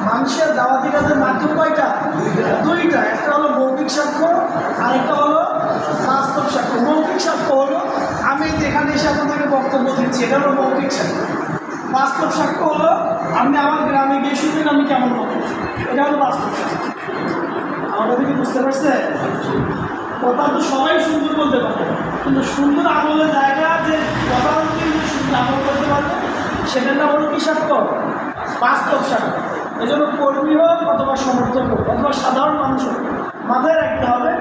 মানুষের দাওয়াতি কাজের মাধ্যম কয়টা? দুইটা। একটা হলো মৌখিক সাক্ষ্য, আরেকটা হলো বাস্তব সাক্ষ্য। মৌখিক সাক্ষ্য হলো আমি যেখানে এসে আপনাকে বক্তব্য দিচ্ছি, এটা হলো মৌখিক সাক্ষ্য। বাস্তব সাক্ষ্য হলো আপনি আমার গ্রামে গিয়ে শুনবেন আমি কেমন মানুষ, এটা হলো বাস্তব সাক্ষ্য। আমাদের কি বুঝতে পারছে? কথা তো সবাই সুন্দর বলতে পারে, কিন্তু সুন্দর আমলের জায়গা যে কথা কিন্তু সুন্দর আমল করতে পারবে সেটার নাম হলো কি সাক্ষ্য? বাস্তব সাক্ষ্য। এই জন্য কর্মী হোক অথবা সমর্থক হোক অথবা সাধারণ মানুষ হোক, মাথায় রাখতে হবে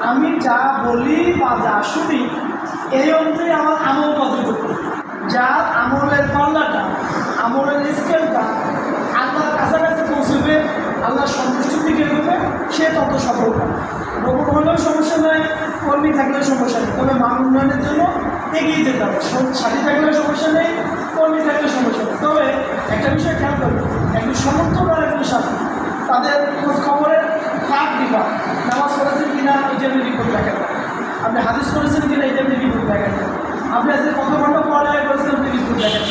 আমি যা বলি বা যা শুনি এই অনুযায়ী আমার আমল কতটুকু, যার আমলের পাল্লাটা, আমলের স্কেলটা আল্লাহর কাছাকাছি পৌঁছবে, আল্লাহর সন্তুষ্টির দিকে এগোবে, সে তত সফল হবে। নতুন হলেও সমস্যা নয়, কর্মী থাকলেও সমস্যা নেই, তবে মান উন্নয়নের জন্য এগিয়ে যেতে হবে। সাথী থাকলেও সমস্যা নেই, কর্মী থাকলে সমস্যা নেই। তবে একটা বিষয় খেয়াল করবে, একজন সমর্থক আর একজন সাথী, তাদের খোঁজ খবরের ফাঁক দিবা, নামাজ পড়েছেন কিনা এটা আপনি রিপোর্ট দেখেন, আপনি হাদিস করেছেন কিনা এটা আপনি রিপোর্ট দেখেন, আপনি আজকে কত ঘন্টা পড়ালেখা করেছেন আপনি রিপোর্ট দেখেন।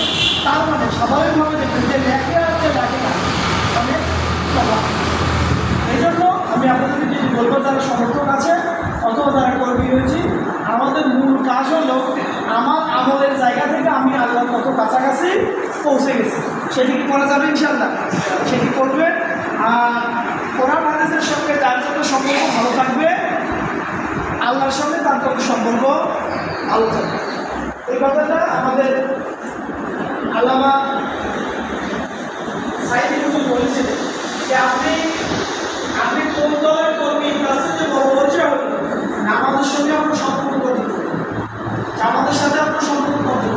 তার মানে স্বাভাবিকভাবে দেখবেন যে লেখে আছে লেখে না, মানে এই জন্য আমি আপনাদেরকে যদি বলবো যারা সমর্থক আছে অথবা যারা কর্মী হয়েছি, আমাদের মূল কাজ হলো আমার আমলের জায়গা থেকে আমি আল্লাহর কত কাছাকাছি পৌঁছে গেছি সেটি কি করা যাবে ইনশাআল্লাহ, সেটি করবে। আর কোরআন হাদিসের সঙ্গে যার যত সম্পর্ক ভালো থাকবে আল্লাহর সঙ্গে তার তত সম্পর্ক ভালো থাকবে। এই কথাটা আমাদের আল্লামা সাইদি হুজুর বলেছিলেন যে আপনি কোন দলের কর্মী কাছে যে বড় পরিচয় হল আমাদের সঙ্গে আপনার সম্পর্ক করতে হবে, আমাদের সাথে আপনার সম্পর্ক করতে হবে,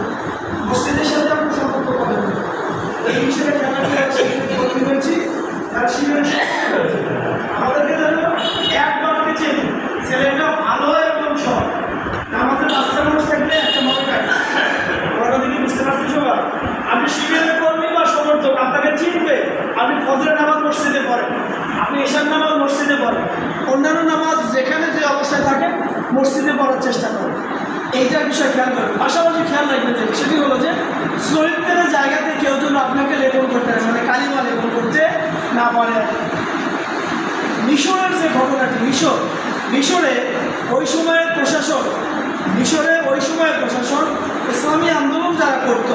মসজিদের সাথে আপনার সম্পর্ক করতে হবে। এই বিষয়ে কর্মী হয়েছি তার শিবিরের আমাদেরকে যেন একবারকে চেনি ছেলেটা ভালো এবং সব আমাদের বাচ্চা মানুষ থাকলে একটা মনে থাকে ওরা দিকে বুঝতে পারছি সবাই। আপনি শিবিরের কর্মী বা সমর্থক আপনাকে চিনবে, আপনি ফজরের নামাজ মসজিদে পড়েন, আপনি ঈশার নামাজ মসজিদে পড়েন, অন্যান্য নামাজ যেখানে যে অবস্থায় থাকে মসজিদে পড়ার চেষ্টা করেন। এইটার বিষয় খেয়াল করবেন। পাশাপাশি খেয়াল রাখবেন যে সেটি হলো যে চরিত্রের জায়গাতে কেউ যেন আপনাকে লেবল করতে পারে, মানে কালিমা লেবল করতে না পারে। মিশরের যে ঘটনাটি, মিশরে ওই সময়ের প্রশাসন, ইসলামী আন্দোলন যারা করত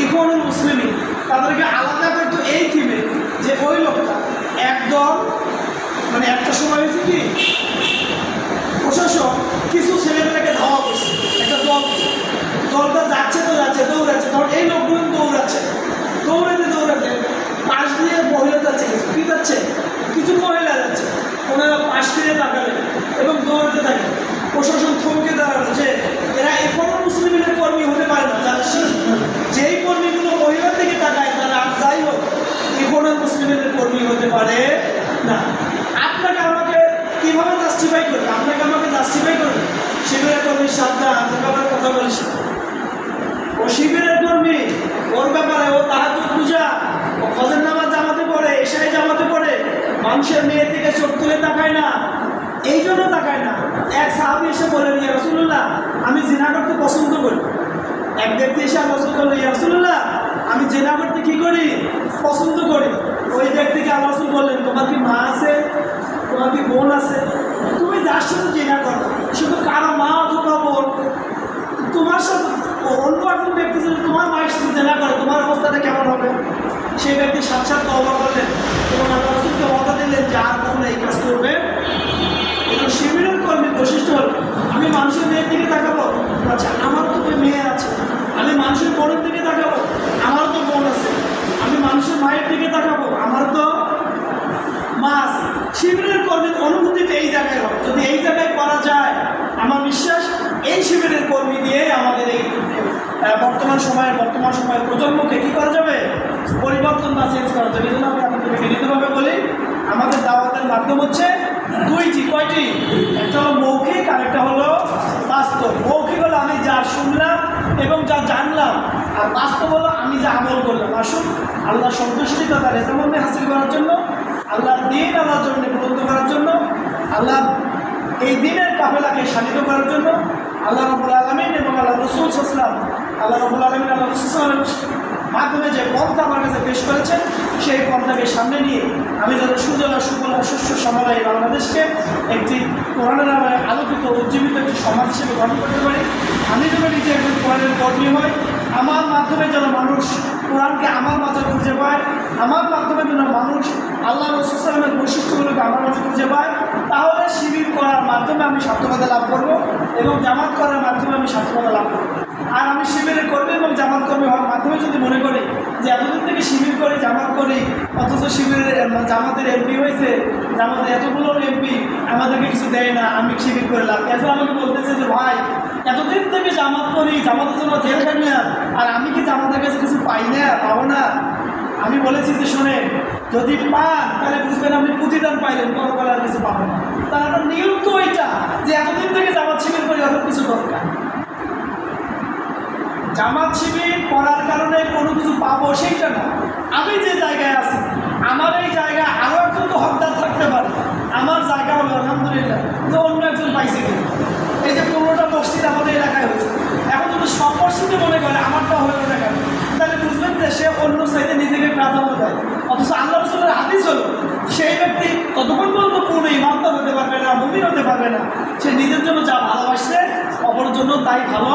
ইখওয়ানুল মুসলিমিন, তাদেরকে আলাদা করতো এই থিমে যে ওই লোকটা একদল, মানে একটা সময় হয়েছে কি প্রশাসন কিছু ছেলেমেয়েকে ধাওয়া করছে, একটা দলটা যাচ্ছে দৌড়াচ্ছে, কারণ এই লোকগুলো দৌড়াচ্ছে পাশ দিয়ে মহিলা যাচ্ছে, কি যাচ্ছে কিছু মহিলা যাচ্ছে, ওনারা পাশ ফিরে তাকালেন এবং দৌড়াতে থাকে। প্রশাসন থমকে দাঁড়ালো যে এরা ইখওয়ানুল মুসলিমিনের কর্মী হতে পারে না, যেই কর্মীগুলো মহিলার দিকে তাকায় তারা যাই হোক ইখওয়ানুল মুসলিমিনের কর্মী হতে পারে না। আপনাকে আমাকে কীভাবে জাস্টিফাই করবে? শিবিরের কর্মীর সাথে ব্যাপারে কথা বলিস, ও শিবিরের কর্মী, ওর ব্যাপারে ও তাহাজ্জুদ পূজা, ও ফজর নামাজ জামাতে পড়ে, এশায় জামাতে পড়ে, মানুষের মেয়ের দিকে চোখ তুলে তাকায় না, এই জন্য তাকায় না। এক সাহাবী এসে বলেন ইয়া রাসূলুল্লাহ আমি জিনা করতে পছন্দ করি। এক ব্যক্তি এসে রাসূল বলল ইয়া রাসূলুল্লাহ আমি জিনা করতে কি করি? পছন্দ করি। ওই ব্যক্তিকে আল্লাহ রাসূল বললেন তোমার কি মা আছে, তোমার কি বোন আছে? তুমি যার সাথে জিনা করো, শুধু কারো মা অথবা বোন, তোমার সাথে অন্য একজন ব্যক্তি যদি তোমার মায়ের সাথে জিনা করে তোমার অবস্থাটা কেমন হবে? সেই ব্যক্তি সাক্ষাৎ তওবা করলেন এবং আল্লাহ রাসূলকে ওয়াদা দিলেন যে আর কখনো এই কাজ করবে। এবং শিবিরের কর্মীর বৈশিষ্ট্য হল আমি মানুষের মেয়ের দিকে তাকাবো, আচ্ছা আমার তো মেয়ে আছে, আমি মানুষের বোনের দিকে তাকাবো, আমার তো বোন আছে, আমি মানুষের মায়ের দিকে তাকাবো, আমার তো মা আছে। শিবিরের কর্মীর অনুভূতিটা এই জায়গায় হবে। যদি এই জায়গায় করা যায় আমার বিশ্বাস এই শিবিরের কর্মী দিয়ে আমাদের এই বর্তমান সময়ের প্রজন্মকে কী করা যাবে? পরিবর্তন বা চেঞ্জ করা যাবে। এই জন্য আমি আপনাদেরকে বিনীতভাবে বলি আমাদের দাওয়াতের মাধ্যম হচ্ছে দুইটি। কয়টি? একটা হলো মৌখিক আর একটা হলো বাস্তব। মৌখিক হলো আমি যা শুনলাম এবং যা জানলাম, আর বাস্তব হলো আমি যা আমল করলাম। আসুন আল্লাহ সন্তুষ্টি তথা রেজামন্দি হাসিল করার জন্য, আল্লাহর দিন আল্লাহর জন্য বুলন্দ করার জন্য, আল্লাহ এই দিনের কাফেলাকে শানিত করার জন্য, আল্লাহ রাব্বুল আলামিন এবং আল্লাহ রাসূল সাল্লাল্লাহু আলাইহি ওয়াসাল্লাম মাধ্যমে যে পন্থা আমার কাছে পেশ করেছেন সেই পন্থাকে সামনে নিয়ে আমি যেন সুজলা সুফলা শস্য শ্যামলা বাংলাদেশকে একটি কোরআনের আলোকিত উজ্জীবিত একটি সমাজ হিসেবে গঠন করতে পারি। আমি যেন নিজে একজন কোরআনের কর্মী হয়, আমার মাধ্যমে যেন মানুষ কোরআনকে আমার মাঝে খুঁজে পায়, আমার মাধ্যমে যেন মানুষ আল্লাহ রাসূল সাল্লাল্লাহু আলাইহি ওয়াসাল্লামের বৈশিষ্ট্যগুলোকে আমার মাঝে খুঁজে পায়, তাহলে শিবির করার মাধ্যমে আমি সার্থকতা লাভ করব এবং জামাত করার মাধ্যমে আমি সার্থকতা লাভ করব। আর আমি শিবিরের কর্মী এবং জামাত কর্মী হওয়ার মাধ্যমে যদি মনে করি যে এতদিন থেকে শিবির করি জামাত করি, অথচ শিবিরের জামাতের এমপি হয়েছে, জামাতের এতগুলো এমপি আমাদেরকে কিছু দেয় না, আমি শিবির করে লাভ, এখন আমাকে বলতেছে যে ভাই এতদিন থেকে জামাত করি, জামাতের জন্য জেল খাই না, আর আমি কি জামাতের কাছে কিছু পাই না, পাবো না? আমি বলেছি যে শোনেন, যদি পান তাহলে বুঝবেন আপনি প্রতিদান পাইলেন, পরকালে আর কিছু পাবেন না। তার নিয়ম তো এটা যে এতদিন থেকে জামাত শিবির করি, অত কিছু দরকার। জামাত শিবির করার কারণে কোনো কিছু পাবো সেইটা না। আমি যে জায়গায় আছি, আমার এই জায়গায় আরও একজন তো হকদার থাকতে পারে, আমার জায়গা হলো আলহামদুলিল্লাহ যে অন্য একজন পাইছে কিনা। এই যে 15টা মসজিদ আমাদের এলাকায় হয়েছে, এখন যদি সব মসজিদে মনে করে আমারটা হয়ে ওঠে কেন, তাহলে বুঝবেন যে সে অন্য সাইডে নিজেকে প্রাধান্য দেয়। অথচ আল্লাহ রাসূলের হাদিস হলো সেই ব্যক্তি ততক্ষণ পর্যন্ত পূর্ণ ইমানদার হতে পারবে না, মুমিন হতে পারবে না, সে নিজের জন্য যা ভালোবাসছে অপরের জন্য তাই ভালো